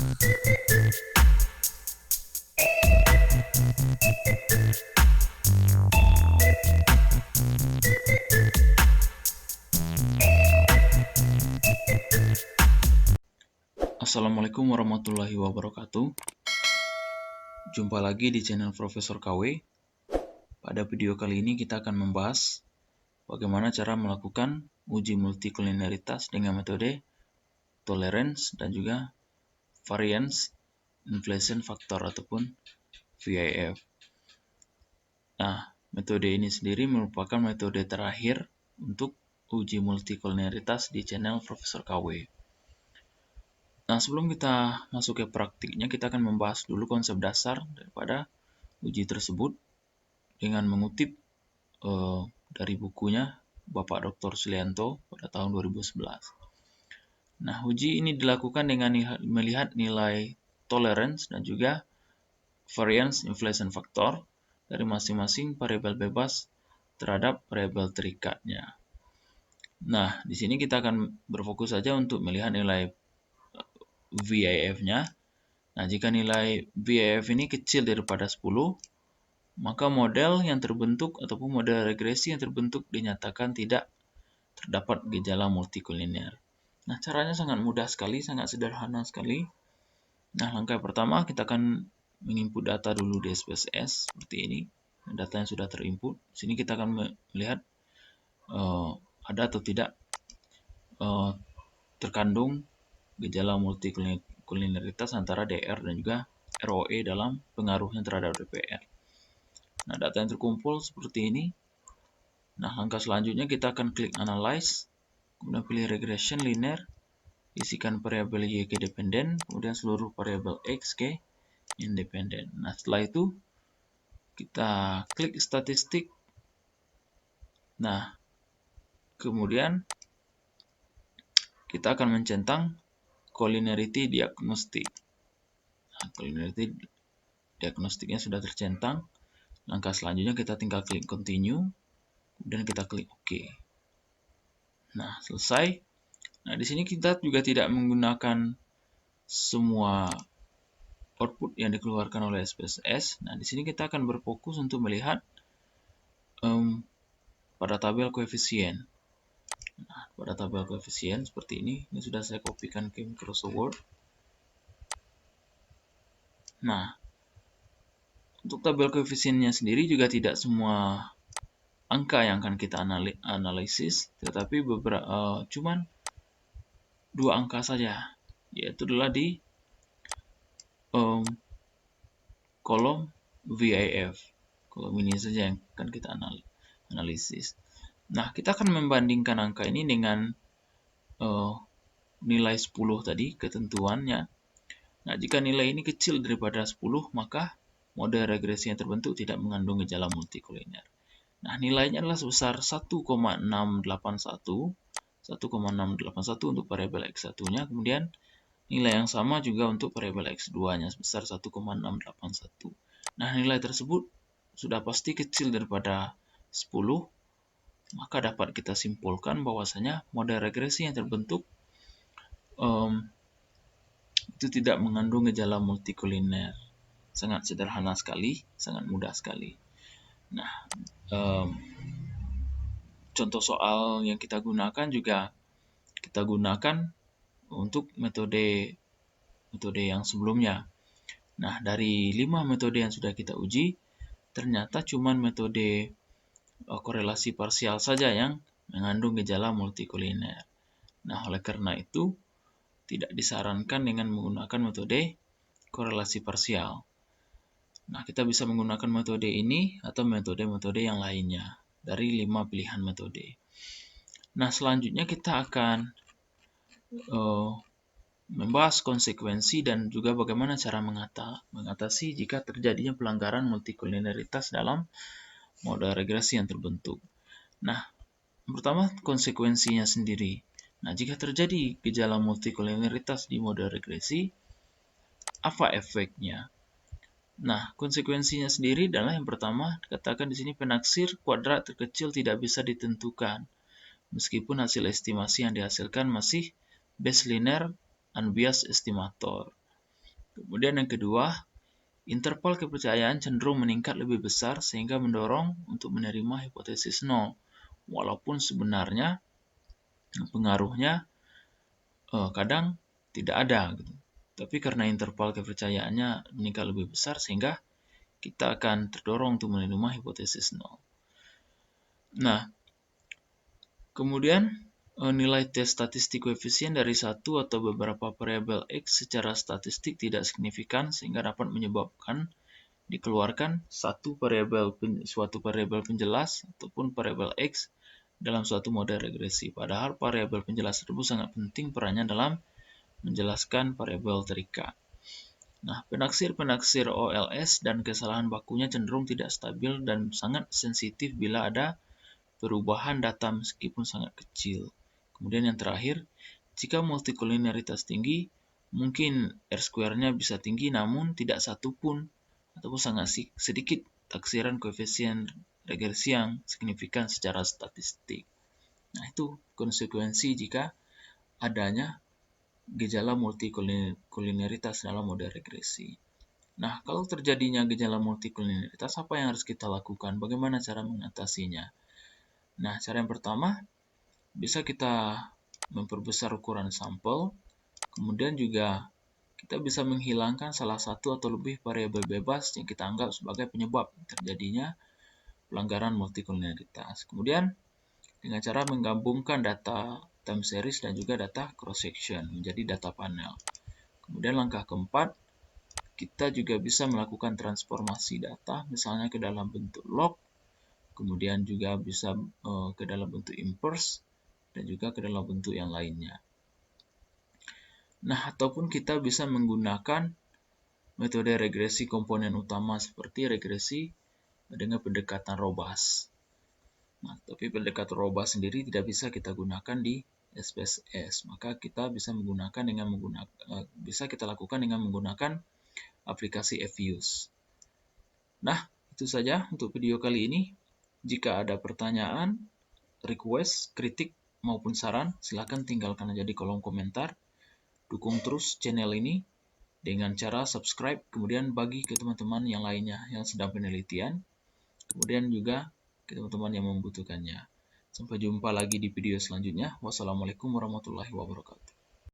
Assalamualaikum warahmatullahi wabarakatuh. Jumpa lagi di channel Profesor KW. Pada video kali ini kita akan membahas bagaimana cara melakukan uji multikolineritas dengan metode tolerance dan juga variance inflation factor ataupun VIF. Nah, metode ini sendiri merupakan metode terakhir untuk uji multikolineritas di channel Profesor KW. Nah, sebelum kita masuk ke praktiknya, kita akan membahas dulu konsep dasar daripada uji tersebut dengan mengutip dari bukunya Bapak Dr. Sulianto pada tahun 2011. Nah, uji ini dilakukan dengan melihat nilai tolerance dan juga variance inflation factor dari masing-masing variabel bebas terhadap variabel terikatnya. Nah, di sini kita akan berfokus saja untuk melihat nilai VIF-nya. Nah, jika nilai VIF ini kecil daripada 10, maka model yang terbentuk ataupun model regresi yang terbentuk dinyatakan tidak terdapat gejala multikoliner. Nah, caranya sangat mudah sekali, sangat sederhana sekali. Nah, langkah pertama kita akan menginput data dulu di SPSS seperti ini. Data yang sudah terinput. Di sini kita akan melihat ada atau tidak terkandung gejala multikolineritas antara DR dan juga ROE dalam pengaruhnya terhadap DPR. Nah, data yang terkumpul seperti ini. Nah, langkah selanjutnya kita akan klik Analyze, kemudian pilih Regression Linear, isikan variabel YK dependen, kemudian seluruh variabel XK independen. Nah, setelah itu kita klik Statistik. Nah, kemudian kita akan mencentang Collinearity Diagnostic. Nah, Collinearity Diagnostiknya sudah tercentang. Langkah selanjutnya kita tinggal klik Continue, kemudian kita klik OK. Nah, selesai. Nah, di sini kita juga tidak menggunakan semua output yang dikeluarkan oleh SPSS. Nah, di sini kita akan berfokus untuk melihat pada tabel koefisien. Nah, pada tabel koefisien seperti ini sudah saya kopikan ke Microsoft Word. Nah, untuk tabel koefisiennya sendiri juga tidak semua angka yang akan kita analisis, tetapi cuman 2 angka saja, yaitu adalah di kolom VIF. Kolom ini saja yang akan kita analisis. Nah, kita akan membandingkan angka ini dengan nilai 10 tadi, ketentuannya. Nah, jika nilai ini kecil daripada 10, maka model regresi yang terbentuk tidak mengandung gejala multikoliner. Nah, nilainya adalah sebesar 1,681 untuk variabel X1-nya, kemudian nilai yang sama juga untuk variabel X2-nya sebesar 1,681. Nah, nilai tersebut sudah pasti kecil daripada 10, maka dapat kita simpulkan bahwasanya model regresi yang terbentuk itu tidak mengandung gejala multikoliner. Sangat sederhana sekali, sangat mudah sekali. Nah, contoh soal yang kita gunakan juga kita gunakan untuk metode yang sebelumnya. Nah, dari 5 metode yang sudah kita uji, ternyata cuma metode korelasi parsial saja yang mengandung gejala multikoliner. Nah, oleh karena itu tidak disarankan dengan menggunakan metode korelasi parsial. Nah, kita bisa menggunakan metode ini atau metode-metode yang lainnya dari 5 pilihan metode. Nah, selanjutnya kita akan membahas konsekuensi dan juga bagaimana cara mengatasi jika terjadinya pelanggaran multikolineritas dalam model regresi yang terbentuk. Nah, pertama konsekuensinya sendiri. Nah, jika terjadi gejala multikolineritas di model regresi, apa efeknya? Nah, konsekuensinya sendiri adalah yang pertama, dikatakan di sini penaksir kuadrat terkecil tidak bisa ditentukan, meskipun hasil estimasi yang dihasilkan masih base linear unbiased estimator. Kemudian yang kedua, interval kepercayaan cenderung meningkat lebih besar sehingga mendorong untuk menerima hipotesis nol, walaupun sebenarnya pengaruhnya kadang tidak ada gitu. Tapi karena interval kepercayaannya meningkat lebih besar sehingga kita akan terdorong untuk menerima hipotesis nol. Nah, kemudian nilai tes statistik koefisien dari satu atau beberapa variabel X secara statistik tidak signifikan sehingga dapat menyebabkan dikeluarkan suatu variabel penjelas ataupun variabel X dalam suatu model regresi. Padahal variabel penjelas tersebut sangat penting perannya dalam menjelaskan variabel terikat. Nah, penaksir-penaksir OLS dan kesalahan bakunya cenderung tidak stabil dan sangat sensitif bila ada perubahan data meskipun sangat kecil. Kemudian yang terakhir, jika multikolineritas tinggi, mungkin R-square-nya bisa tinggi namun tidak satu pun ataupun sangat sedikit taksiran koefisien regresi yang signifikan secara statistik. Nah, itu konsekuensi jika adanya gejala multikolineritas dalam model regresi. Nah, kalau terjadinya gejala multikolineritas, apa yang harus kita lakukan? Bagaimana cara mengatasinya? Nah, cara yang pertama, bisa kita memperbesar ukuran sampel, kemudian juga kita bisa menghilangkan salah satu atau lebih variabel bebas yang kita anggap sebagai penyebab terjadinya pelanggaran multikolineritas. Kemudian, dengan cara menggabungkan data time series dan juga data cross section menjadi data panel. Kemudian langkah keempat, kita juga bisa melakukan transformasi data, misalnya ke dalam bentuk log, kemudian juga bisa ke dalam bentuk inverse, dan juga ke dalam bentuk yang lainnya. Nah, ataupun kita bisa menggunakan metode regresi komponen utama seperti regresi dengan pendekatan robust. Nah, tapi pendekatan robust sendiri tidak bisa kita gunakan di SPSS, maka kita bisa kita lakukan dengan menggunakan aplikasi Fuse. Nah, itu saja untuk video kali ini. Jika ada pertanyaan, request, kritik, maupun saran, silakan tinggalkan aja di kolom komentar. Dukung terus channel ini dengan cara subscribe, kemudian bagi ke teman-teman yang lainnya yang sedang penelitian, kemudian juga ke teman-teman yang membutuhkannya. Sampai jumpa lagi di video selanjutnya. Wassalamualaikum warahmatullahi wabarakatuh.